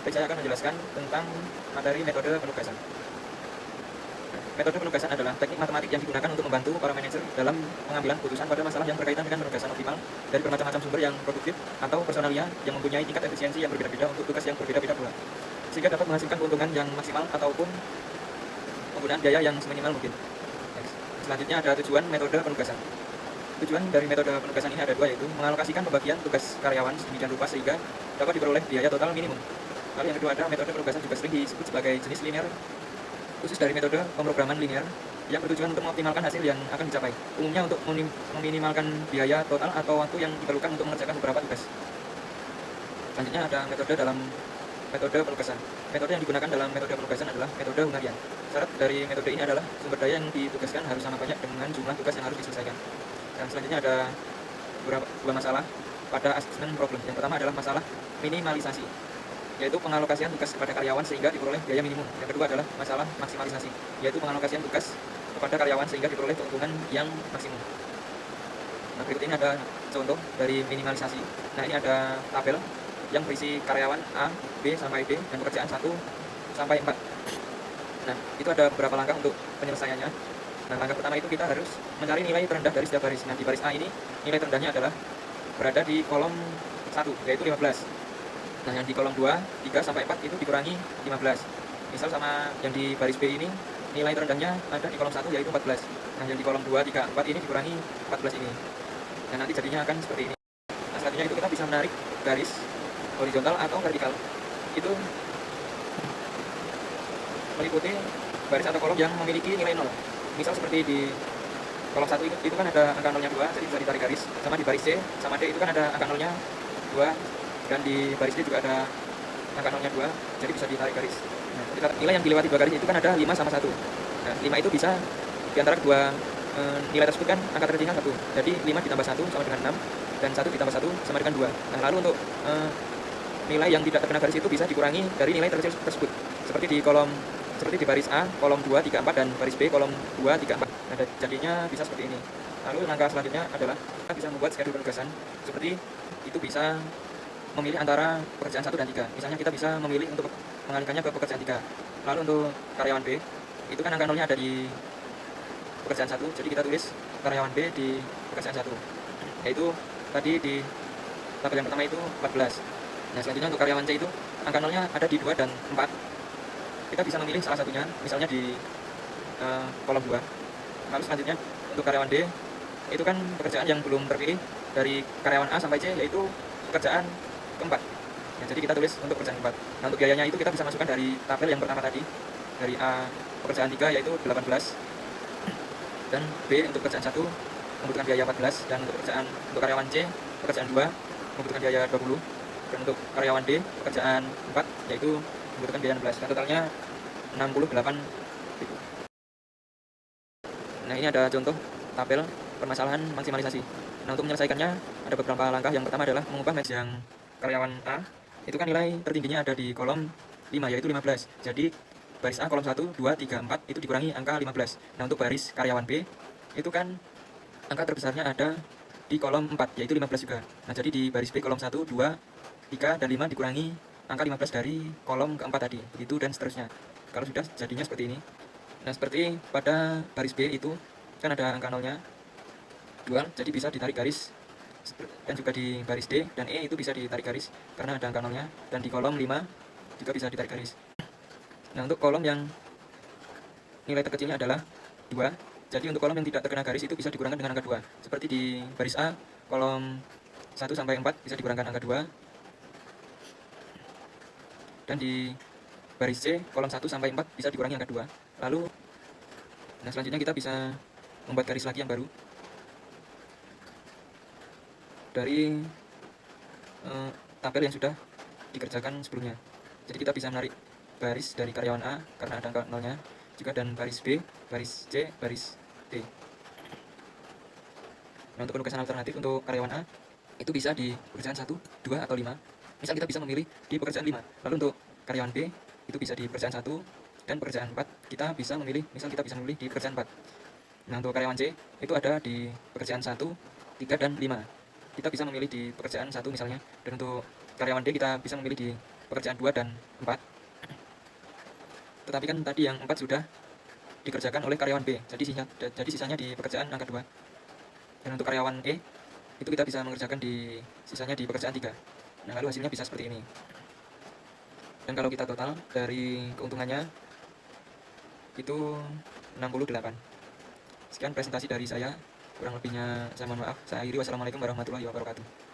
Baik, saya akan menjelaskan tentang materi metode penugasan. Metode penugasan adalah teknik matematik yang digunakan untuk membantu para manajer dalam pengambilan keputusan pada masalah yang berkaitan dengan penugasan optimal dari bermacam-macam sumber yang produktif atau personalia yang mempunyai tingkat efisiensi yang berbeda-beda untuk tugas yang berbeda-beda pula, sehingga dapat menghasilkan keuntungan yang maksimal ataupun penggunaan biaya yang seminimal mungkin. Selanjutnya ada tujuan metode penugasan. Tujuan dari metode penugasan ini ada dua, yaitu mengalokasikan pembagian tugas karyawan sedemikian rupa sehingga dapat diperoleh biaya total minimum. Lalu yang kedua ada metode penugasan juga sering disebut sebagai jenis linear, khusus dari metode pemrograman linear yang bertujuan untuk mengoptimalkan hasil yang akan dicapai, umumnya untuk meminimalkan biaya total atau waktu yang diperlukan untuk mengerjakan beberapa tugas. Selanjutnya ada metode dalam metode penugasan. Metode yang digunakan dalam metode penugasan adalah metode Hungarian. Syarat dari metode ini adalah sumber daya yang ditugaskan harus sama banyak dengan jumlah tugas yang harus diselesaikan. Dan selanjutnya ada dua masalah pada assessment problem. Yang pertama adalah masalah minimalisasi, yaitu pengalokasian tugas kepada karyawan sehingga diperoleh biaya minimum. Yang kedua adalah masalah maksimalisasi, yaitu pengalokasian tugas kepada karyawan sehingga diperoleh keuntungan yang maksimum. Nah, berikut ini ada contoh dari minimalisasi. Nah, ini ada tabel yang berisi karyawan A, B, sampai D, dan pekerjaan 1 sampai 4. Nah, itu ada beberapa langkah untuk penyelesaiannya. Nah, langkah pertama itu kita harus mencari nilai terendah dari setiap baris. Nah, di baris A ini, nilai terendahnya adalah berada di kolom 1, yaitu 15. Nah, yang di kolom 2, 3 sampai 4 itu dikurangi 15. Misal sama yang di baris B ini, nilai terendahnya ada di kolom 1, yaitu 14. Nah, yang di kolom 2, 3, 4 ini dikurangi 14 ini. Nah, nanti jadinya akan seperti ini. Nah, selanjutnya itu kita bisa menarik garis horizontal atau vertikal. Itu meliputi baris atau kolom yang memiliki nilai 0. Misal seperti di kolom 1 itu kan ada angka 0-nya 2, jadi bisa ditarik garis. Sama di baris C sama D itu kan ada angka 0-nya 2, dan di baris D juga ada angka 0-nya 2, jadi bisa ditarik garis. Nah, nilai yang dilewati dua garis itu kan ada 5 sama 1. Nah, 5 itu bisa diantara kedua nilai tersebut kan angka terkecilnya 1. Jadi 5 ditambah 1 sama dengan 6, dan 1 ditambah 1 sama dengan 2. Nah, lalu untuk nilai yang tidak terkena garis itu bisa dikurangi dari nilai terkecil tersebut. Seperti di baris A, kolom 2, 3, 4, dan baris B, kolom 2, 3, 4. Nah, jadinya bisa seperti ini. Lalu langkah selanjutnya adalah kita bisa membuat schedule penugasan. Seperti itu bisa memilih antara pekerjaan 1 dan 3. Misalnya kita bisa memilih untuk mengalihkannya ke pekerjaan 3. Lalu untuk karyawan B, itu kan angka 0-nya ada di pekerjaan 1, jadi kita tulis karyawan B di pekerjaan 1. Yaitu tadi di tabel yang pertama itu 14. Nah, selanjutnya untuk karyawan C itu angka 0-nya ada di 2 dan 4. Kita bisa memilih salah satunya, misalnya di kolom 2. Lalu selanjutnya untuk karyawan D, itu kan pekerjaan yang belum terpilih dari karyawan A sampai C, yaitu pekerjaan keempat. Nah, jadi kita tulis untuk pekerjaan keempat. Nah, untuk biayanya itu kita bisa masukkan dari tabel yang pertama tadi, dari A pekerjaan 3 yaitu 18, dan B untuk pekerjaan 1 membutuhkan biaya 14, dan untuk karyawan C pekerjaan 2 membutuhkan biaya 20, dan untuk karyawan D pekerjaan 4 yaitu membutuhkan biaya 16. Nah, totalnya 68.000. Nah, ini ada contoh tabel permasalahan maksimalisasi. Nah, untuk menyelesaikannya ada beberapa langkah. Yang pertama adalah mengubah match yang karyawan A. Itu kan nilai tertingginya ada di kolom 5, yaitu 15. Jadi baris A kolom 1, 2, 3, 4 itu dikurangi angka 15. Nah, untuk baris karyawan B itu kan angka terbesarnya ada di kolom 4, yaitu 15 juga. Nah, jadi di baris B kolom 1, 2, 3, dan 5 dikurangi angka 15 dari kolom keempat tadi. Begitu dan seterusnya. Kalau sudah, jadinya seperti ini. Nah, seperti pada baris B itu kan ada angka 0-nya 2, jadi bisa ditarik garis. Dan juga di baris D dan E itu bisa ditarik garis karena ada angka 0-nya, dan di kolom 5 juga bisa ditarik garis. Nah, untuk kolom yang nilai terkecilnya adalah 2, jadi untuk kolom yang tidak terkena garis itu bisa dikurangkan dengan angka 2. Seperti di baris A kolom 1 sampai 4 bisa dikurangkan angka 2, dan di baris C kolom 1 sampai 4 bisa dikurangi angka 2. Lalu nah, selanjutnya kita bisa membuat garis lagi yang baru dari tabel yang sudah dikerjakan sebelumnya. Jadi kita bisa menarik baris dari karyawan A karena ada angka 0-nya juga, dan baris B, baris C, baris D. Nah, untuk penugasan alternatif untuk karyawan A itu bisa di pekerjaan 1, 2, atau 5. Misal kita bisa memilih di pekerjaan 5. Lalu untuk karyawan B itu bisa di pekerjaan 1 dan pekerjaan 4 kita bisa memilih di pekerjaan 4. Nah, untuk karyawan C itu ada di pekerjaan 1, 3, dan 5. Kita bisa memilih di pekerjaan 1 misalnya, dan untuk karyawan D kita bisa memilih di pekerjaan 2 dan 4. Tetapi kan tadi yang 4 sudah dikerjakan oleh karyawan B, jadi sisanya di pekerjaan angka 2. Dan untuk karyawan E, itu kita bisa mengerjakan sisanya di pekerjaan 3. Nah, lalu hasilnya bisa seperti ini. Dan kalau kita total dari keuntungannya itu 68. Sekian presentasi dari saya. Kurang lebihnya saya mohon maaf. Saya akhiri. Wassalamualaikum warahmatullahi wabarakatuh.